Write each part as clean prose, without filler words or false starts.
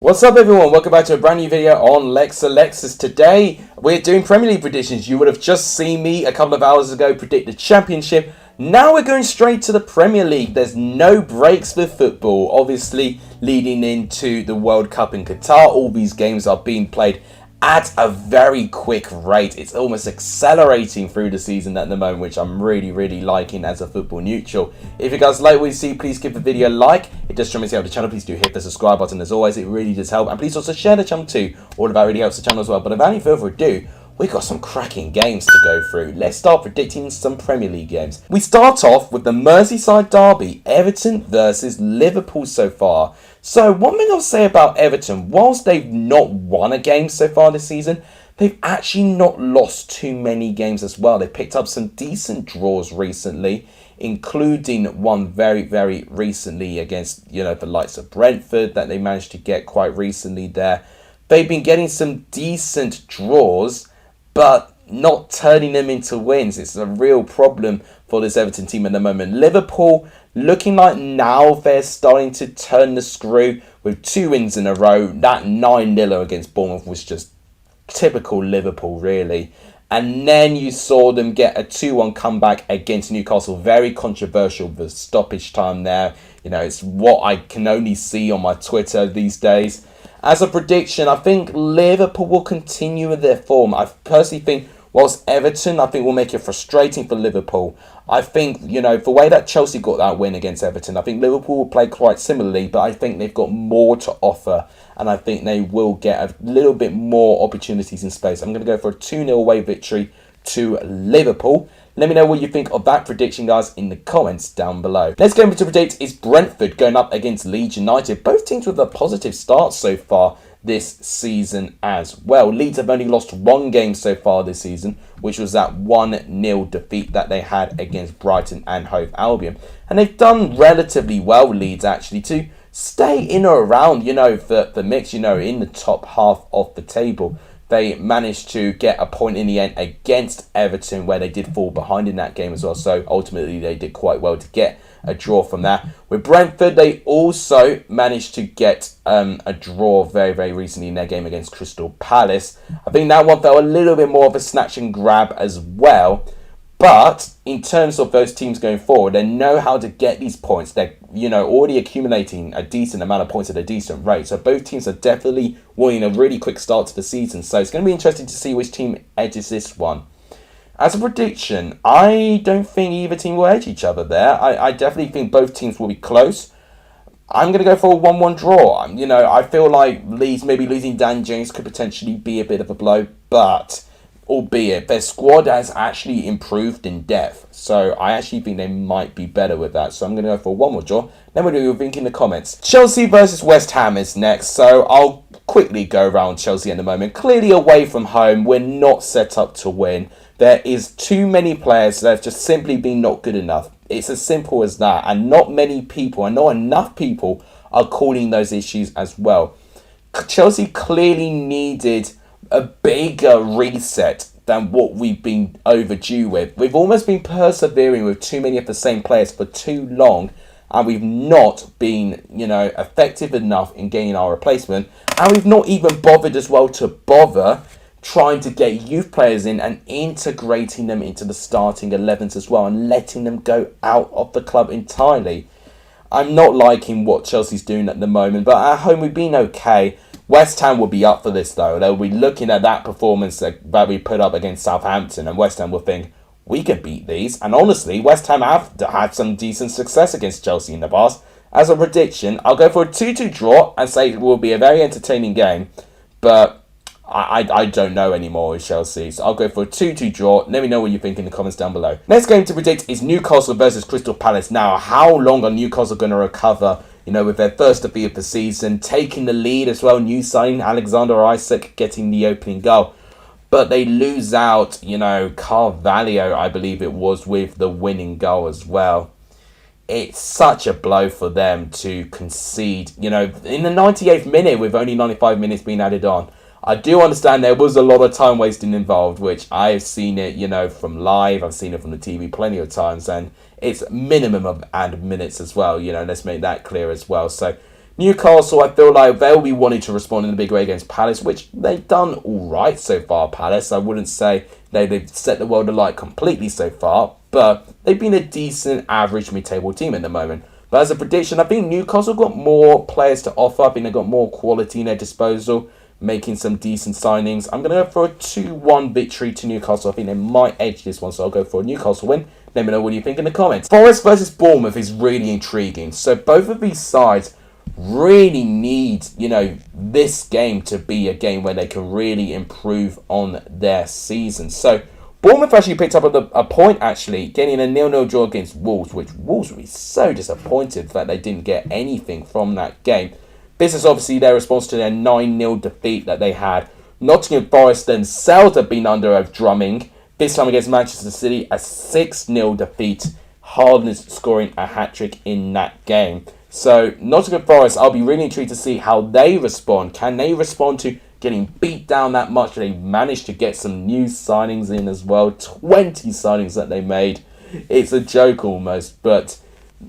What's up everyone, welcome back to a brand new video on Lexalexus. Today we're doing Premier League predictions. You would have just seen me a couple of hours ago predict the Championship. Now we're going straight to the Premier League. There's no breaks for football. Obviously leading into the World Cup in Qatar, all these games are being played at a very quick rate. It's almost accelerating through the season at the moment, which I'm really liking as a football neutral. If you guys like what you see, please give the video a like. It does show me to help the channel. Please do hit the subscribe button as always. It really does help. And please also share the channel too. All of that really helps the channel as well. But without any further ado, we've got some cracking games to go through. Let's start predicting some Premier League games. We start off with the Merseyside derby, Everton versus Liverpool so far. So one thing I'll say about Everton, whilst they've not won a game so far this season, they've actually not lost too many games as well. They picked up some decent draws recently, including one very recently against, the likes of Brentford that they managed to get quite recently there. They've been getting some decent draws, but not turning them into wins. It's a real problem for this Everton team at the moment. Liverpool looking like now they're starting to turn the screw with 2 wins in a row. That 9-0 against Bournemouth was just typical Liverpool, really. And then you saw them get a 2-1 comeback against Newcastle. Very controversial, the stoppage time there. It's what I can only see on my Twitter these days. As a prediction, I think Liverpool will continue with their form. I personally think, whilst Everton, I think will make it frustrating for Liverpool. I think, the way that Chelsea got that win against Everton, I think Liverpool will play quite similarly, but I think they've got more to offer, and I think they will get a little bit more opportunities in space. I'm going to go for a 2-0 away victory to Liverpool. Let me know what you think of that prediction, guys, in the comments down below. Next game to predict is Brentford going up against Leeds United. Both teams with a positive start so far this season as well. Leeds have only lost 1 game so far this season, which was that 1-0 defeat that they had against Brighton and Hove Albion. And they've done relatively well, Leeds, actually, to stay in or around, the mix, in the top half of the table. They managed to get a point in the end against Everton, where they did fall behind in that game as well. So ultimately, they did quite well to get a draw from that. With Brentford, they also managed to get a draw very recently in their game against Crystal Palace. I think that one felt a little bit more of a snatch and grab as well. But in terms of those teams going forward, they know how to get these points. They're, already accumulating a decent amount of points at a decent rate. So both teams are definitely wanting a really quick start to the season. So it's going to be interesting to see which team edges this one. As a prediction, I don't think either team will edge each other there. I definitely think both teams will be close. I'm going to go for a 1-1 draw. I feel like Leeds maybe losing Dan James could potentially be a bit of a blow, but albeit their squad has actually improved in depth, so I actually think they might be better with that. So I'm going to go for a 1-1 draw. Then we'll do your think in the comments. Chelsea versus West Ham is next, so I'll quickly go around Chelsea at the moment. Clearly away from home, we're not set up to win. There is too many players that have just simply been not good enough. It's as simple as that, and not many people, and not enough people, are calling those issues as well. Chelsea clearly needed a bigger reset than what we've been overdue with. We've almost been persevering with too many of the same players for too long, and we've not been, effective enough in getting our replacement, and we've not even bothered as well to bother trying to get youth players in and integrating them into the starting 11s as well, and letting them go out of the club entirely. I'm not liking what Chelsea's doing at the moment, but at home we've been okay. West Ham will be up for this though. They'll be looking at that performance that we put up against Southampton, and West Ham will think, we can beat these. And honestly, West Ham have had some decent success against Chelsea in the past. As a prediction, I'll go for a 2-2 draw and say it will be a very entertaining game, but I don't know anymore with Chelsea. So I'll go for a 2-2 draw. Let me know what you think in the comments down below. Next game to predict is Newcastle versus Crystal Palace. Now, how long are Newcastle going to recover? With their first defeat of the season, taking the lead as well. New signing Alexander Isak getting the opening goal. But they lose out, Carvalho, I believe it was, with the winning goal as well. It's such a blow for them to concede, in the 98th minute with only 95 minutes being added on. I do understand there was a lot of time wasting involved, which I've seen it, from live. I've seen it from the TV plenty of times, and it's minimum of added minutes as well. Let's make that clear as well. So Newcastle, I feel like they'll be wanting to respond in a big way against Palace, which they've done all right so far, Palace. I wouldn't say they've set the world alight completely so far, but they've been a decent, average mid-table team at the moment. But as a prediction, I think Newcastle got more players to offer. I think they've got more quality in their disposal, making some decent signings. I'm going to go for a 2-1 victory to Newcastle. I think they might edge this one, so I'll go for a Newcastle win. Let me know what you think in the comments. Forest versus Bournemouth is really intriguing. So both of these sides really need, this game to be a game where they can really improve on their season. So Bournemouth actually picked up a point, actually, getting a 0-0 draw against Wolves, which Wolves would be so disappointed that they didn't get anything from that game. This is obviously their response to their 9-0 defeat that they had. Nottingham Forest themselves have been under a drumming, this time against Manchester City, a 6-0 defeat. Harden scoring a hat-trick in that game. So Nottingham Forest, I'll be really intrigued to see how they respond. Can they respond to getting beat down that much? They managed to get some new signings in as well. 20 signings that they made. It's a joke almost, but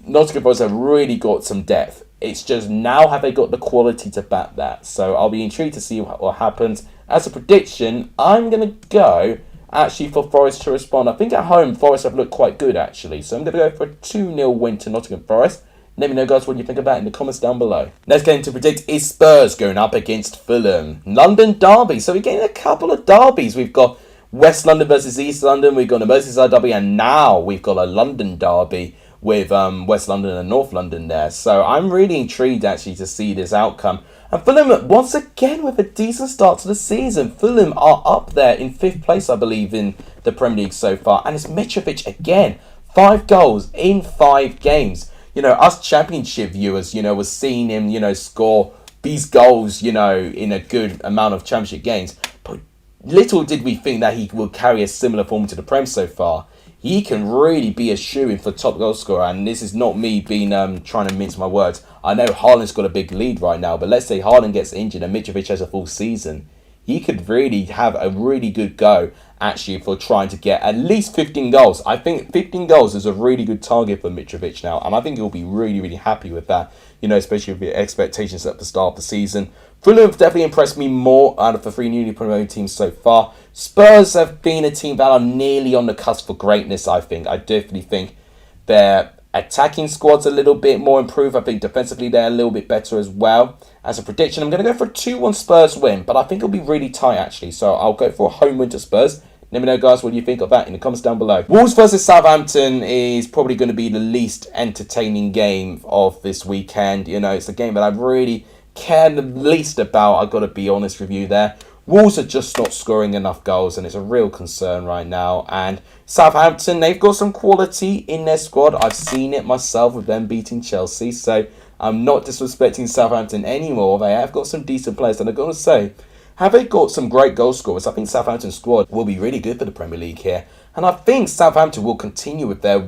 Nottingham Forest have really got some depth. It's just now have they got the quality to back that. So I'll be intrigued to see what happens. As a prediction, I'm going to go actually for Forest to respond. I think at home, Forest have looked quite good actually. So I'm going to go for a 2-0 win to Nottingham Forest. Let me know, guys, what you think of that in the comments down below. Next game to predict is Spurs going up against Fulham. London Derby. So we're getting a couple of derbies. We've got West London versus East London. We've got a Merseyside derby. And now we've got a London derby with West London and North London there. So I'm really intrigued, actually, to see this outcome. And Fulham, once again, with a decent start to the season. Fulham are up there in 5th place, I believe, in the Premier League so far. And it's Mitrovic again. 5 goals in 5 games. Us Championship viewers, was seeing him, score these goals, in a good amount of Championship games. But little did we think that he would carry a similar form to the Prem so far. He can really be a shoo-in for top goal scorer, and this is not me being trying to mince my words. I know Haaland's got a big lead right now, but let's say Haaland gets injured and Mitrovic has a full season. He could really have a really good go, actually, for trying to get at least 15 goals. I think 15 goals is a really good target for Mitrovic now, and I think he'll be really, really happy with that, especially with the expectations at the start of the season. Fulham have definitely impressed me more out of the 3 newly promoted teams so far. Spurs have been a team that are nearly on the cusp for greatness, I think. I definitely think their attacking squad's a little bit more improved. I think defensively they're a little bit better as well. As a prediction, I'm going to go for a 2-1 Spurs win, but I think it'll be really tight, actually. So I'll go for a home win to Spurs. Let me know, guys, what you think of that in the comments down below. Wolves versus Southampton is probably going to be the least entertaining game of this weekend. It's a game that I really care the least about. I've got to be honest with you there. Wolves are just not scoring enough goals, and it's a real concern right now. And Southampton, they've got some quality in their squad. I've seen it myself with them beating Chelsea, so I'm not disrespecting Southampton anymore. They have got some decent players, and I've got to say, have they got some great goal scorers? I think Southampton's squad will be really good for the Premier League here. And I think Southampton will continue with their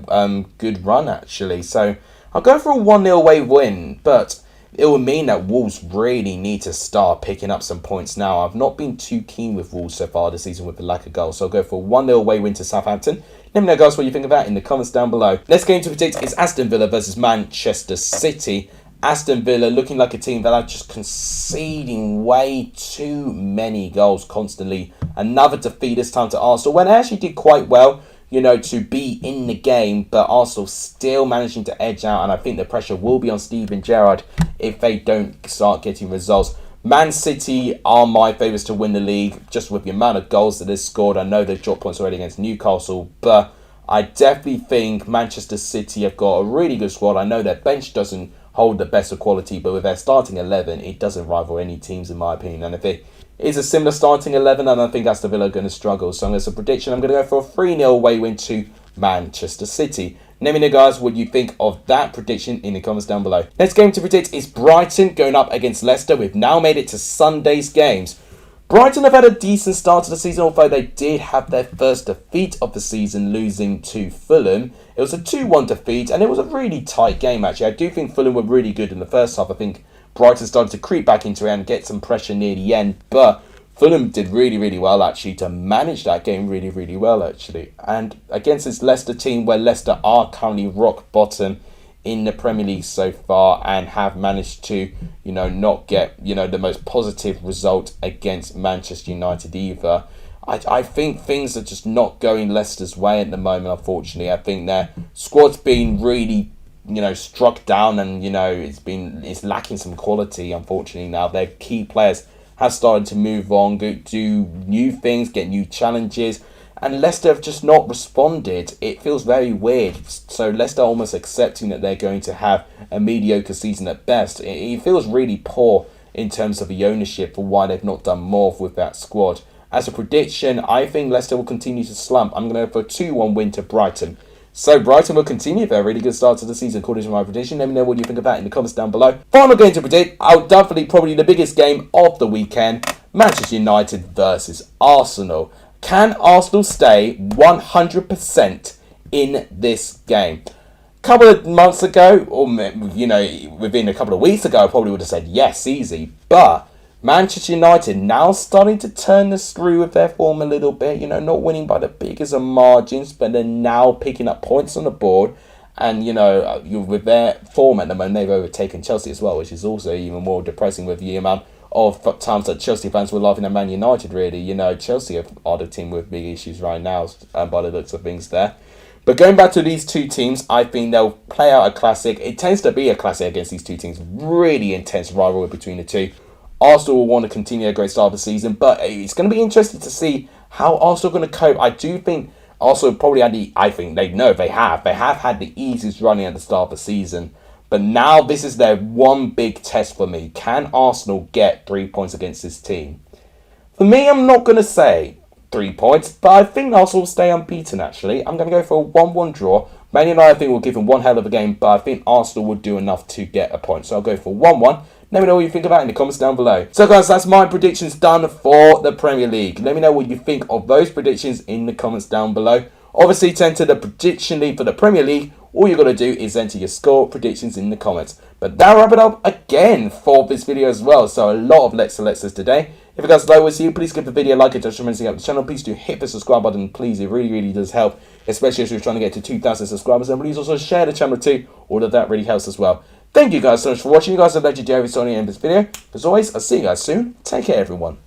good run, actually. So I'll go for a 1-0 away win, but it will mean that Wolves really need to start picking up some points now. I've not been too keen with Wolves so far this season with the lack of goals. So I'll go for a 1-0 away win to Southampton. Let me know, guys, what you think of that in the comments down below. Next game to predict is Aston Villa versus Manchester City. Aston Villa looking like a team that are just conceding way too many goals constantly. Another defeat this time to Arsenal, when they actually did quite well, to be in the game, but Arsenal still managing to edge out, and I think the pressure will be on Steven Gerrard if they don't start getting results. Man City are my favourites to win the league, just with the amount of goals that they've scored. I know they've dropped points already against Newcastle, but I definitely think Manchester City have got a really good squad. I know their bench doesn't hold the best of quality, but with their starting 11, it doesn't rival any teams in my opinion. And if it is a similar starting 11, then I think Aston Villa are going to struggle. So as a prediction, I'm going to go for a 3-0 away win to Manchester City. Let me know, guys, what you think of that prediction in the comments down below. Next game to predict is Brighton going up against Leicester. We've now made it to Sunday's games. Brighton have had a decent start to the season, although they did have their first defeat of the season, losing to Fulham. It was a 2-1 defeat, and it was a really tight game, actually. I do think Fulham were really good in the first half. I think Brighton started to creep back into it and get some pressure near the end, but Fulham did really, really well, actually, to manage that game really, really well, actually. And against this Leicester team, where Leicester are currently rock bottom in the Premier League so far and have managed to, not get, the most positive result against Manchester United either. I think things are just not going Leicester's way at the moment, unfortunately. I think their squad's been really, struck down, and, it's lacking some quality, unfortunately. Now their key players have started to move on, do new things, get new challenges, and Leicester have just not responded. It feels very weird. So Leicester almost accepting that they're going to have a mediocre season at best. It feels really poor in terms of the ownership for why they've not done more with that squad. As a prediction, I think Leicester will continue to slump. I'm going to go for a 2-1 win to Brighton. So Brighton will continue their really good start to the season according to my prediction. Let me know what you think about it in the comments down below. Final game to predict, probably the biggest game of the weekend. Manchester United versus Arsenal. Can Arsenal stay 100% in this game? A couple of months ago, or within a couple of weeks ago, I probably would have said yes, easy. But Manchester United now starting to turn the screw with their form a little bit. Not winning by the biggest of margins, but they're now picking up points on the board. And, with their form at the moment, they've overtaken Chelsea as well, which is also even more depressing with the amount of times that Chelsea fans were laughing at Man United, really. Chelsea are the team with big issues right now, by the looks of things there. But going back to these two teams, I think they'll play out a classic. It tends to be a classic against these two teams. Really intense rivalry between the two. Arsenal will want to continue a great start of the season, but it's going to be interesting to see how Arsenal are going to cope. I do think Arsenal probably they have had the easiest running at the start of the season. But now this is their one big test for me. Can Arsenal get 3 points against this team? For me, I'm not going to say 3 points, but I think Arsenal will stay unbeaten, actually. I'm going to go for a 1-1 draw. Man United, I think, will give them one hell of a game, but I think Arsenal will do enough to get a point. So I'll go for 1-1. Let me know what you think about it in the comments down below. So guys, that's my predictions done for the Premier League. Let me know what you think of those predictions in the comments down below. Obviously, to enter the prediction league for the Premier League, all you got to do is enter your score predictions in the comments. But that'll wrap it up again for this video as well. So a lot of Lexalexus today. If you guys like what you see, please give the video a like. It does tremendously help the channel. Please do hit the subscribe button. Please, it really, really does help. Especially as we're trying to get to 2,000 subscribers. And please also share the channel too. All of that really helps as well. Thank you guys so much for watching. You guys are legendary. It's only the end of this video. As always, I'll see you guys soon. Take care, everyone.